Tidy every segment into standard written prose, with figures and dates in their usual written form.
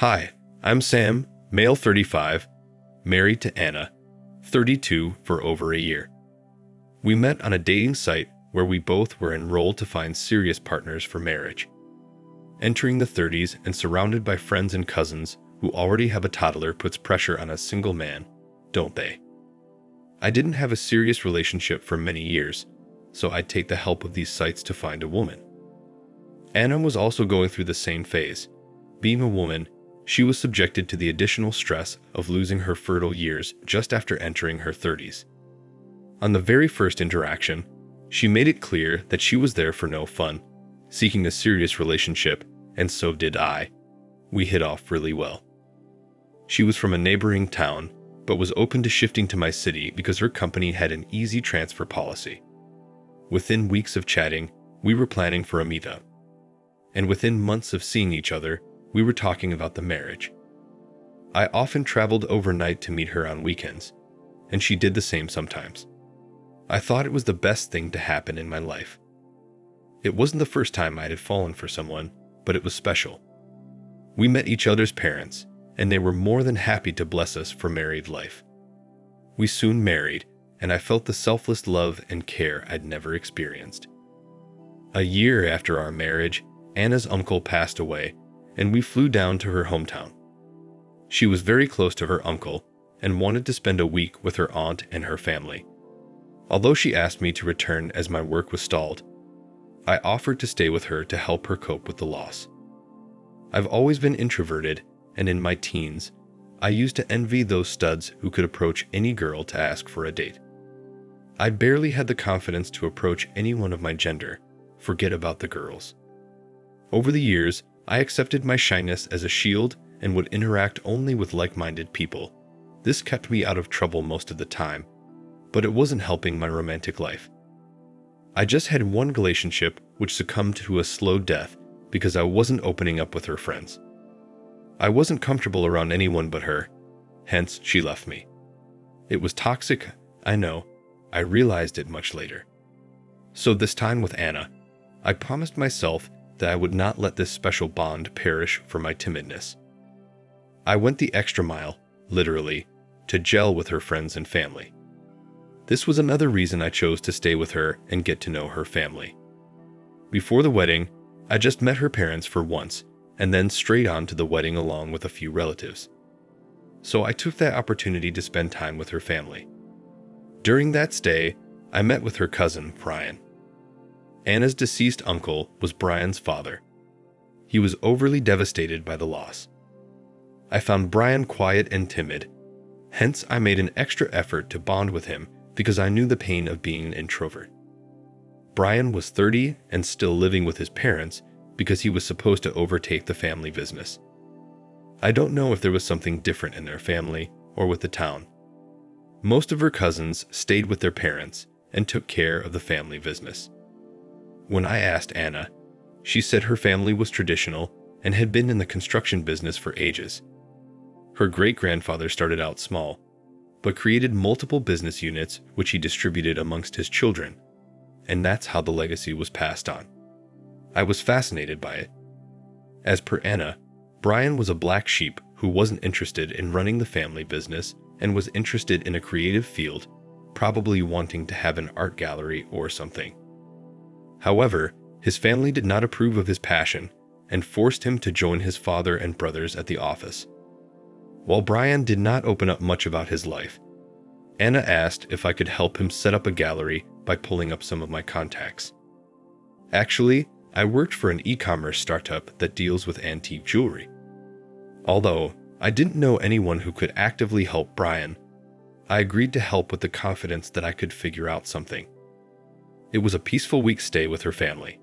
Hi, I'm Sam, male 35, married to Anna, 32 for over a year. We met on a dating site where we both were enrolled to find serious partners for marriage. Entering the 30s and surrounded by friends and cousins who already have a toddler puts pressure on a single man, don't they? I didn't have a serious relationship for many years, so I'd take the help of these sites to find a woman. Anna was also going through the same phase. Being a woman, she was subjected to the additional stress of losing her fertile years just after entering her 30s. On the very first interaction, she made it clear that she was there for no fun, seeking a serious relationship, and so did I. We hit off really well. She was from a neighboring town, but was open to shifting to my city because her company had an easy transfer policy. Within weeks of chatting, we were planning for a meetup. And within months of seeing each other, we were talking about the marriage. I often traveled overnight to meet her on weekends, and she did the same sometimes. I thought it was the best thing to happen in my life. It wasn't the first time I had fallen for someone, but it was special. We met each other's parents, and they were more than happy to bless us for married life. We soon married, and I felt the selfless love and care I'd never experienced. A year after our marriage, Anna's uncle passed away, and we flew down to her hometown. She was very close to her uncle and wanted to spend a week with her aunt and her family. Although she asked me to return as my work was stalled, I offered to stay with her to help her cope with the loss. I've always been introverted, and in my teens, I used to envy those studs who could approach any girl to ask for a date. I barely had the confidence to approach anyone of my gender, forget about the girls. Over the years, I accepted my shyness as a shield and would interact only with like-minded people. This kept me out of trouble most of the time, but it wasn't helping my romantic life. I just had one relationship which succumbed to a slow death because I wasn't opening up with her friends. I wasn't comfortable around anyone but her, hence she left me. It was toxic, I know. I realized it much later. So this time with Anna, I promised myself that I would not let this special bond perish for my timidness. I went the extra mile, literally, to gel with her friends and family. This was another reason I chose to stay with her and get to know her family. Before the wedding, I just met her parents for once, and then straight on to the wedding along with a few relatives. So I took that opportunity to spend time with her family. During that stay, I met with her cousin, Brian. Anna's deceased uncle was Brian's father. He was overly devastated by the loss. I found Brian quiet and timid. Hence, I made an extra effort to bond with him because I knew the pain of being an introvert. Brian was 30 and still living with his parents because he was supposed to overtake the family business. I don't know if there was something different in their family or with the town. Most of her cousins stayed with their parents and took care of the family business. When I asked Anna, she said her family was traditional and had been in the construction business for ages. Her great-grandfather started out small, but created multiple business units which he distributed amongst his children, and that's how the legacy was passed on. I was fascinated by it. As per Anna, Brian was a black sheep who wasn't interested in running the family business and was interested in a creative field, probably wanting to have an art gallery or something. However, his family did not approve of his passion and forced him to join his father and brothers at the office. While Brian did not open up much about his life, Anna asked if I could help him set up a gallery by pulling up some of my contacts. Actually, I worked for an e-commerce startup that deals with antique jewelry. Although I didn't know anyone who could actively help Brian, I agreed to help with the confidence that I could figure out something. It was a peaceful week's stay with her family.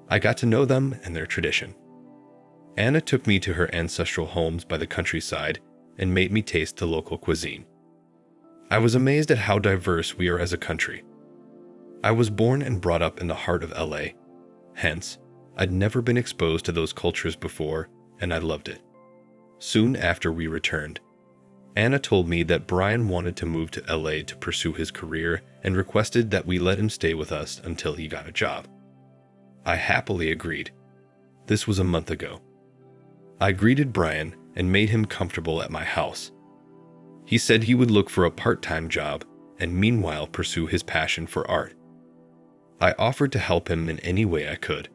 I got to know them and their tradition. Anna took me to her ancestral homes by the countryside and made me taste the local cuisine. I was amazed at how diverse we are as a country. I was born and brought up in the heart of LA. Hence, I'd never been exposed to those cultures before, and I loved it. Soon after we returned, Anna told me that Brian wanted to move to LA to pursue his career and requested that we let him stay with us until he got a job. I happily agreed. This was a month ago. I greeted Brian and made him comfortable at my house. He said he would look for a part-time job and meanwhile pursue his passion for art. I offered to help him in any way I could.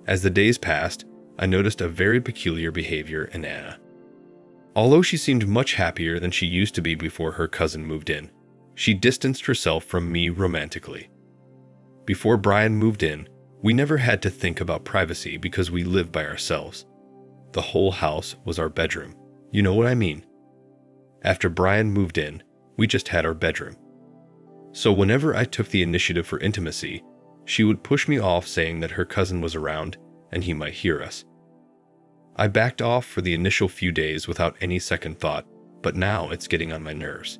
As the days passed, I noticed a very peculiar behavior in Anna. Although she seemed much happier than she used to be before her cousin moved in, she distanced herself from me romantically. Before Brian moved in, we never had to think about privacy because we lived by ourselves. The whole house was our bedroom. You know what I mean? After Brian moved in, we just had our bedroom. So whenever I took the initiative for intimacy, she would push me off saying that her cousin was around and he might hear us. I backed off for the initial few days without any second thought, but now it's getting on my nerves.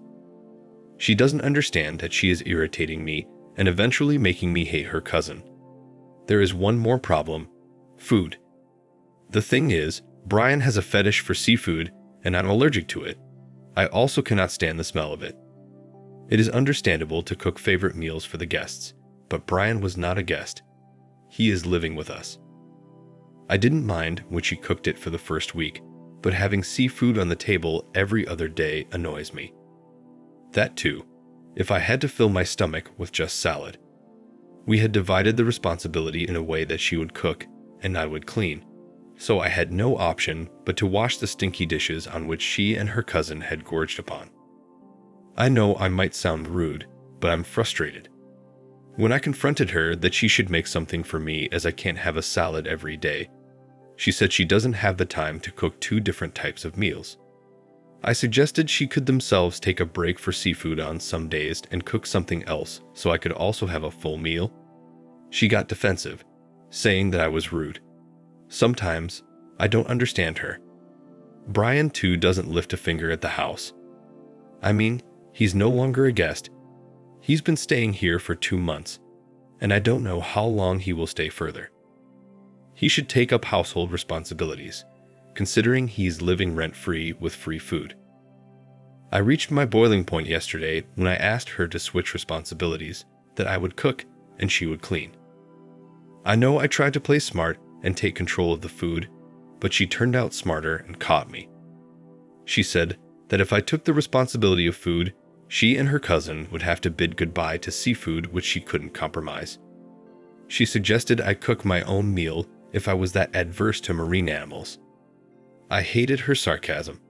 She doesn't understand that she is irritating me and eventually making me hate her cousin. There is one more problem: food. The thing is, Brian has a fetish for seafood and I'm allergic to it. I also cannot stand the smell of it. It is understandable to cook favorite meals for the guests, but Brian was not a guest. He is living with us. I didn't mind when she cooked it for the first week, but having seafood on the table every other day annoys me. That too, if I had to fill my stomach with just salad. We had divided the responsibility in a way that she would cook and I would clean, so I had no option but to wash the stinky dishes on which she and her cousin had gorged upon. I know I might sound rude, but I'm frustrated. When I confronted her that she should make something for me as I can't have a salad every day, she said she doesn't have the time to cook 2 different types of meals. I suggested she could themselves take a break for seafood on some days and cook something else so I could also have a full meal. She got defensive, saying that I was rude. Sometimes, I don't understand her. Brian too doesn't lift a finger at the house. I mean, he's no longer a guest. He's been staying here for 2 months, and I don't know how long he will stay further. He should take up household responsibilities, considering he's living rent-free with free food. I reached my boiling point yesterday when I asked her to switch responsibilities, that I would cook and she would clean. I know I tried to play smart and take control of the food, but she turned out smarter and caught me. She said that if I took the responsibility of food, she and her cousin would have to bid goodbye to seafood which she couldn't compromise. She suggested I cook my own meal if I was that adverse to marine animals. I hated her sarcasm.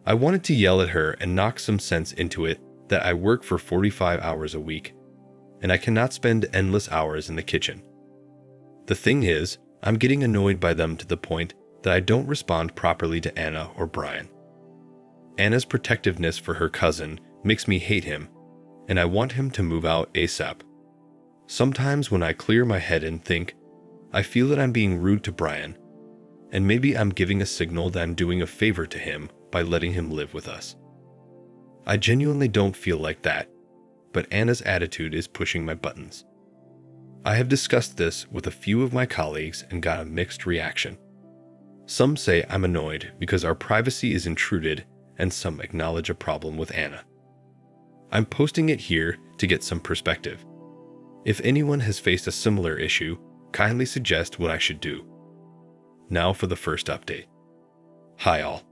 I wanted to yell at her and knock some sense into it that I work for 45 hours a week, and I cannot spend endless hours in the kitchen. The thing is, I'm getting annoyed by them to the point that I don't respond properly to Anna or Brian. Anna's protectiveness for her cousin makes me hate him, and I want him to move out ASAP. Sometimes when I clear my head and think, I feel that I'm being rude to Brian, and maybe I'm giving a signal that I'm doing a favor to him by letting him live with us. I genuinely don't feel like that, but Anna's attitude is pushing my buttons. I have discussed this with a few of my colleagues and got a mixed reaction. Some say I'm annoyed because our privacy is intruded, and some acknowledge a problem with Anna. I'm posting it here to get some perspective. If anyone has faced a similar issue, kindly suggest what I should do. Now for the first update. Hi all.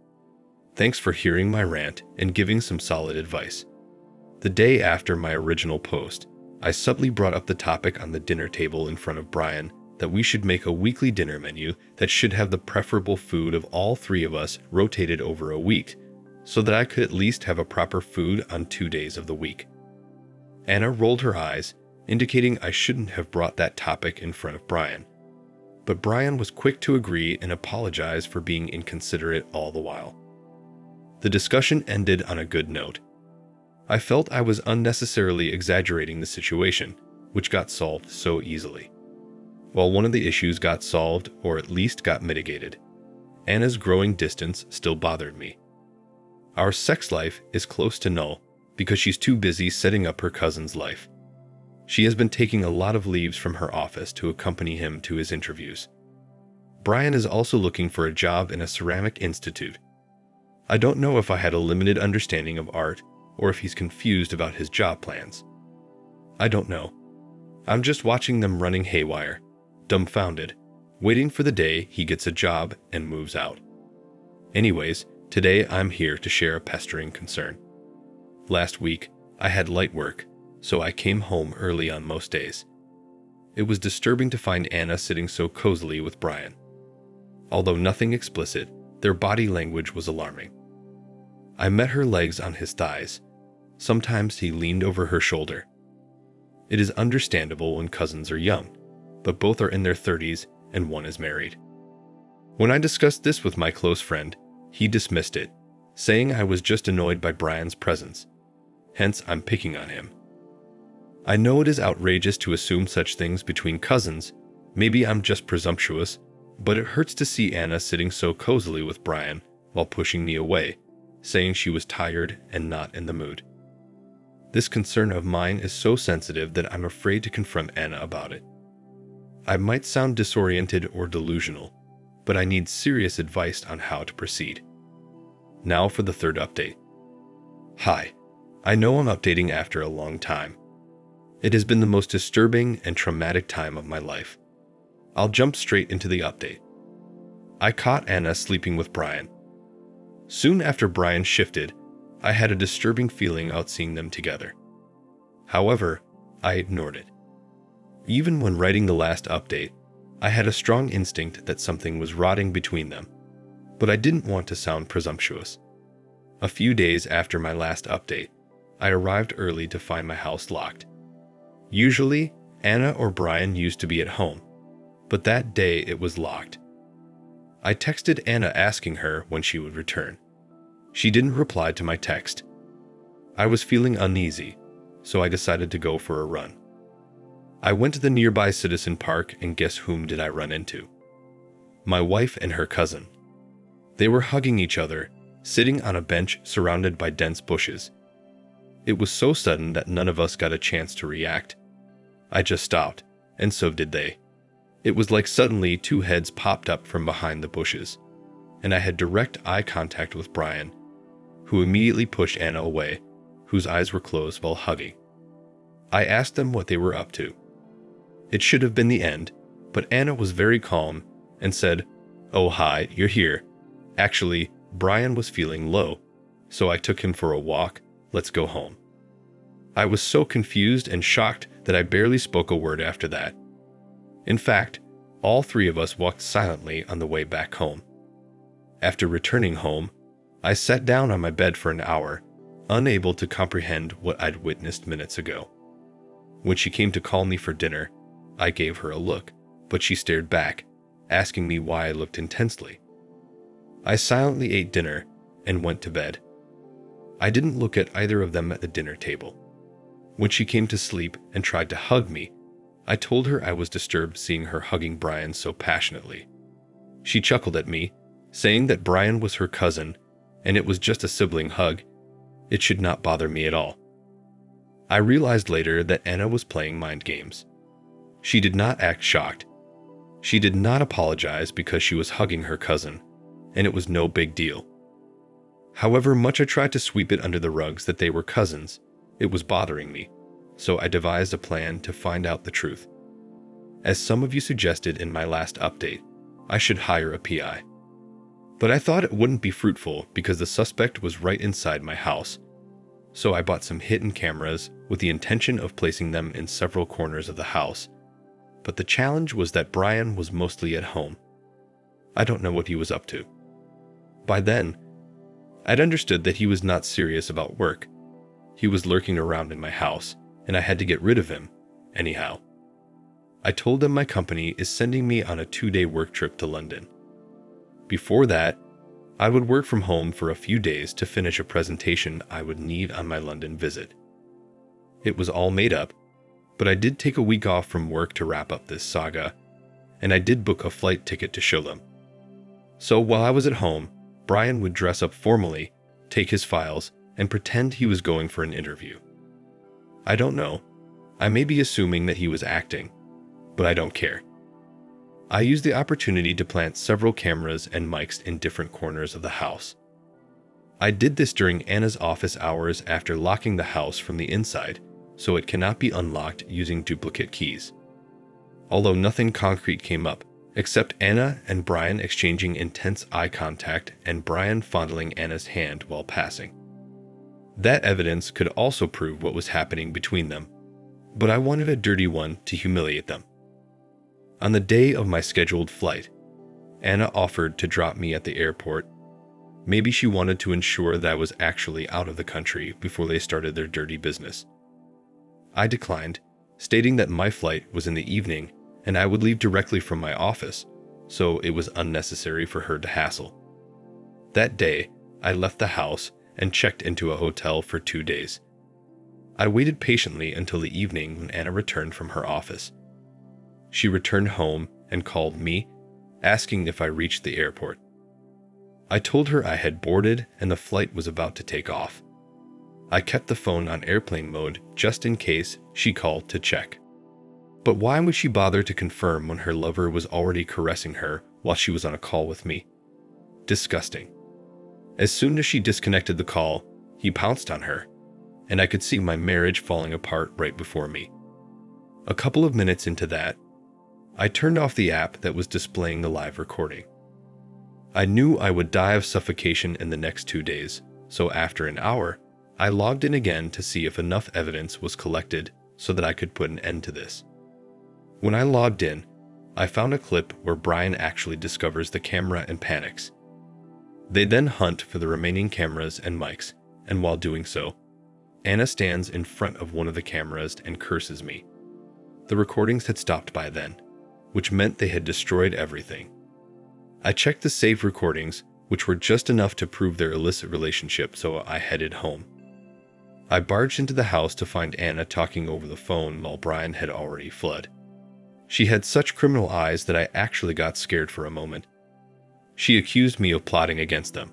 Thanks for hearing my rant and giving some solid advice. The day after my original post, I subtly brought up the topic on the dinner table in front of Brian that we should make a weekly dinner menu that should have the preferable food of all 3 of us rotated over a week, so that I could at least have a proper food on 2 days of the week. Anna rolled her eyes, indicating I shouldn't have brought that topic in front of Brian. But Brian was quick to agree and apologize for being inconsiderate all the while. The discussion ended on a good note. I felt I was unnecessarily exaggerating the situation, which got solved so easily. While one of the issues got solved, or at least got mitigated, Anna's growing distance still bothered me. Our sex life is close to null because she's too busy setting up her cousin's life. She has been taking a lot of leaves from her office to accompany him to his interviews. Brian is also looking for a job in a ceramic institute. I don't know if I had a limited understanding of art or if he's confused about his job plans. I don't know. I'm just watching them running haywire, dumbfounded, waiting for the day he gets a job and moves out. Anyways, today I'm here to share a pestering concern. Last week, I had light work, so I came home early on most days. It was disturbing to find Anna sitting so cozily with Brian. Although nothing explicit, their body language was alarming. I met her legs on his thighs. Sometimes he leaned over her shoulder. It is understandable when cousins are young, but both are in their 30s and one is married. When I discussed this with my close friend, he dismissed it, saying I was just annoyed by Brian's presence. Hence, I'm picking on him. I know it is outrageous to assume such things between cousins. Maybe I'm just presumptuous, but it hurts to see Anna sitting so cozily with Brian while pushing me away, saying she was tired and not in the mood. This concern of mine is so sensitive that I'm afraid to confront Anna about it. I might sound disoriented or delusional, but I need serious advice on how to proceed. Now for the third update. Hi, I know I'm updating after a long time. It has been the most disturbing and traumatic time of my life. I'll jump straight into the update. I caught Anna sleeping with Brian. Soon after Brian shifted, I had a disturbing feeling out seeing them together. However, I ignored it. Even when writing the last update, I had a strong instinct that something was rotting between them, but I didn't want to sound presumptuous. A few days after my last update, I arrived early to find my house locked. Usually, Anna or Brian used to be at home, but that day it was locked. I texted Anna asking her when she would return. She didn't reply to my text. I was feeling uneasy, so I decided to go for a run. I went to the nearby Citizen Park, and guess whom did I run into? My wife and her cousin. They were hugging each other, sitting on a bench surrounded by dense bushes. It was so sudden that none of us got a chance to react. I just stopped, and so did they. It was like suddenly two heads popped up from behind the bushes, and I had direct eye contact with Brian, who immediately pushed Anna away, whose eyes were closed while hugging. I asked them what they were up to. It should have been the end, but Anna was very calm and said, "Oh hi, you're here. Actually, Brian was feeling low, so I took him for a walk. Let's go home." I was so confused and shocked that I barely spoke a word after that. In fact, all three of us walked silently on the way back home. After returning home, I sat down on my bed for an hour, unable to comprehend what I'd witnessed minutes ago. When she came to call me for dinner, I gave her a look, but she stared back, asking me why I looked intensely. I silently ate dinner and went to bed. I didn't look at either of them at the dinner table. When she came to sleep and tried to hug me, I told her I was disturbed seeing her hugging Brian so passionately. She chuckled at me, saying that Brian was her cousin and it was just a sibling hug. It should not bother me at all. I realized later that Anna was playing mind games. She did not act shocked. She did not apologize because she was hugging her cousin, and it was no big deal. However much I tried to sweep it under the rugs that they were cousins, it was bothering me, so I devised a plan to find out the truth. As some of you suggested in my last update, I should hire a PI. But I thought it wouldn't be fruitful because the suspect was right inside my house, so I bought some hidden cameras with the intention of placing them in several corners of the house. But the challenge was that Brian was mostly at home. I don't know what he was up to. By then, I'd understood that he was not serious about work. He was lurking around in my house, and I had to get rid of him, anyhow. I told them my company is sending me on a 2-day work trip to London. Before that, I would work from home for a few days to finish a presentation I would need on my London visit. It was all made up, but I did take a week off from work to wrap up this saga, and I did book a flight ticket to show them. So while I was at home, Brian would dress up formally, take his files, and pretend he was going for an interview. I don't know. I may be assuming that he was acting, but I don't care. I used the opportunity to plant several cameras and mics in different corners of the house. I did this during Anna's office hours after locking the house from the inside, so it cannot be unlocked using duplicate keys. Although nothing concrete came up, except Anna and Brian exchanging intense eye contact and Brian fondling Anna's hand while passing. That evidence could also prove what was happening between them, but I wanted a dirty one to humiliate them. On the day of my scheduled flight, Anna offered to drop me at the airport. Maybe she wanted to ensure that I was actually out of the country before they started their dirty business. I declined, stating that my flight was in the evening and I would leave directly from my office, so it was unnecessary for her to hassle. That day, I left the house and checked into a hotel for 2 days. I waited patiently until the evening when Anna returned from her office. She returned home and called me, asking if I reached the airport. I told her I had boarded and the flight was about to take off. I kept the phone on airplane mode just in case she called to check. But why would she bother to confirm when her lover was already caressing her while she was on a call with me? Disgusting. As soon as she disconnected the call, he pounced on her, and I could see my marriage falling apart right before me. A couple of minutes into that, I turned off the app that was displaying the live recording. I knew I would die of suffocation in the next 2 days, so after an hour, I logged in again to see if enough evidence was collected so that I could put an end to this. When I logged in, I found a clip where Brian actually discovers the camera and panics. They then hunt for the remaining cameras and mics, and while doing so, Anna stands in front of one of the cameras and curses me. The recordings had stopped by then, which meant they had destroyed everything. I checked the saved recordings, which were just enough to prove their illicit relationship, so I headed home. I barged into the house to find Anna talking over the phone while Brian had already fled. She had such criminal eyes that I actually got scared for a moment. She accused me of plotting against them.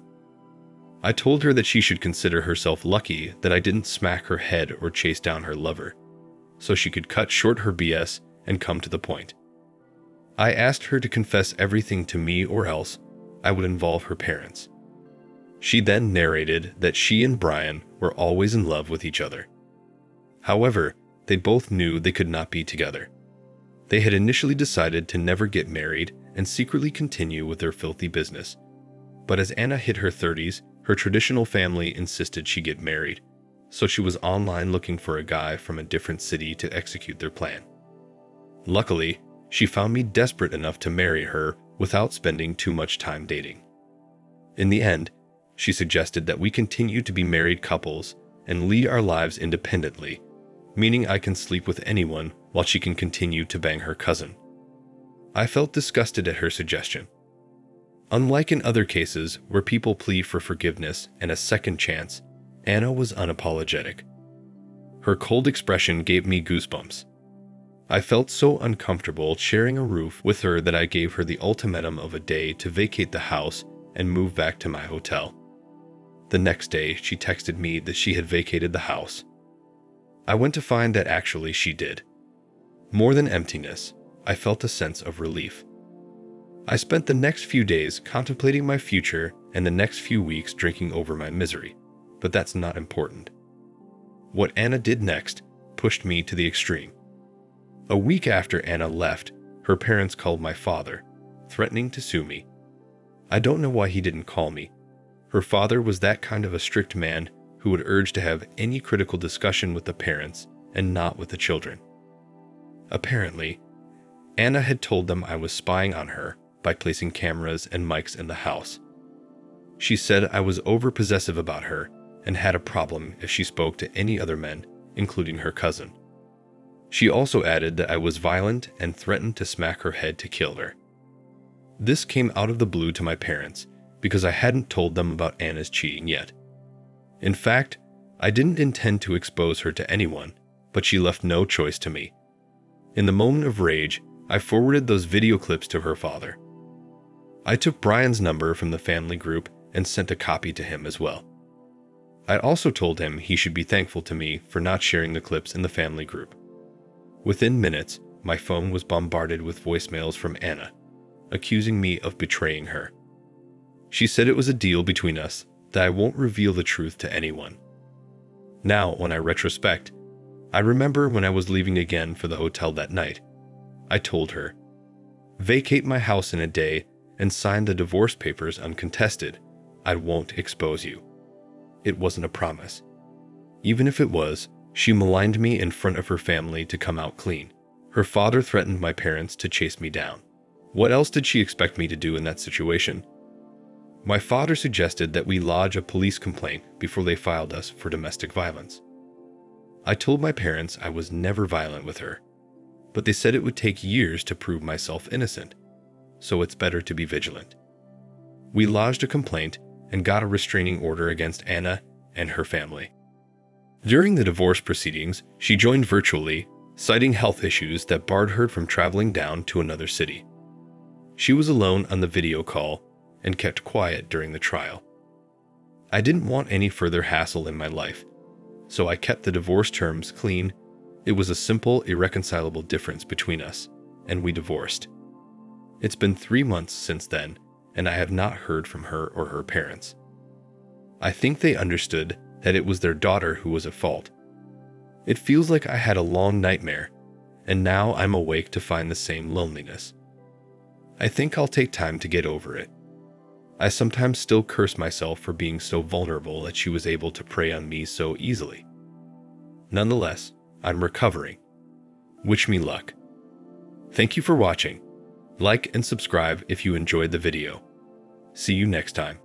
I told her that she should consider herself lucky that I didn't smack her head or chase down her lover, so she could cut short her BS and come to the point. I asked her to confess everything to me or else I would involve her parents. She then narrated that she and Brian were always in love with each other. However, they both knew they could not be together. They had initially decided to never get married and secretly continue with their filthy business. But as Anna hit her 30s, her traditional family insisted she get married, so she was online looking for a guy from a different city to execute their plan. Luckily, she found me desperate enough to marry her without spending too much time dating. In the end, she suggested that we continue to be married couples and lead our lives independently, meaning I can sleep with anyone while she can continue to bang her cousin. I felt disgusted at her suggestion. Unlike in other cases where people plead for forgiveness and a second chance, Anna was unapologetic. Her cold expression gave me goosebumps. I felt so uncomfortable sharing a roof with her that I gave her the ultimatum of a day to vacate the house and move back to my hotel. The next day, she texted me that she had vacated the house. I went to find that actually she did. More than emptiness, I felt a sense of relief. I spent the next few days contemplating my future and the next few weeks drinking over my misery, but that's not important. What Anna did next pushed me to the extreme. A week after Anna left, her parents called my father, threatening to sue me. I don't know why he didn't call me. Her father was that kind of a strict man who would urge to have any critical discussion with the parents and not with the children. Apparently, Anna had told them I was spying on her by placing cameras and mics in the house. She said I was overpossessive about her and had a problem if she spoke to any other men, including her cousin. She also added that I was violent and threatened to smack her head to kill her. This came out of the blue to my parents because I hadn't told them about Anna's cheating yet. In fact, I didn't intend to expose her to anyone, but she left no choice to me. In the moment of rage, I forwarded those video clips to her father. I took Brian's number from the family group and sent a copy to him as well. I also told him he should be thankful to me for not sharing the clips in the family group. Within minutes, my phone was bombarded with voicemails from Anna, accusing me of betraying her. She said it was a deal between us that I won't reveal the truth to anyone. Now, when I retrospect, I remember when I was leaving again for the hotel that night, I told her, vacate my house in a day, and sign the divorce papers uncontested. I won't expose you. It wasn't a promise. Even if it was, she maligned me in front of her family to come out clean. Her father threatened my parents to chase me down. What else did she expect me to do in that situation? My father suggested that we lodge a police complaint before they filed us for domestic violence. I told my parents I was never violent with her, but they said it would take years to prove myself innocent, so it's better to be vigilant. We lodged a complaint and got a restraining order against Anna and her family. During the divorce proceedings, she joined virtually, citing health issues that barred her from traveling down to another city. She was alone on the video call and kept quiet during the trial. I didn't want any further hassle in my life, so I kept the divorce terms clean. It was a simple, irreconcilable difference between us, and we divorced. It's been 3 months since then, and I have not heard from her or her parents. I think they understood that it was their daughter who was at fault. It feels like I had a long nightmare, and now I'm awake to find the same loneliness. I think I'll take time to get over it. I sometimes still curse myself for being so vulnerable that she was able to prey on me so easily. Nonetheless, I'm recovering. Wish me luck. Thank you for watching. Like and subscribe if you enjoyed the video. See you next time.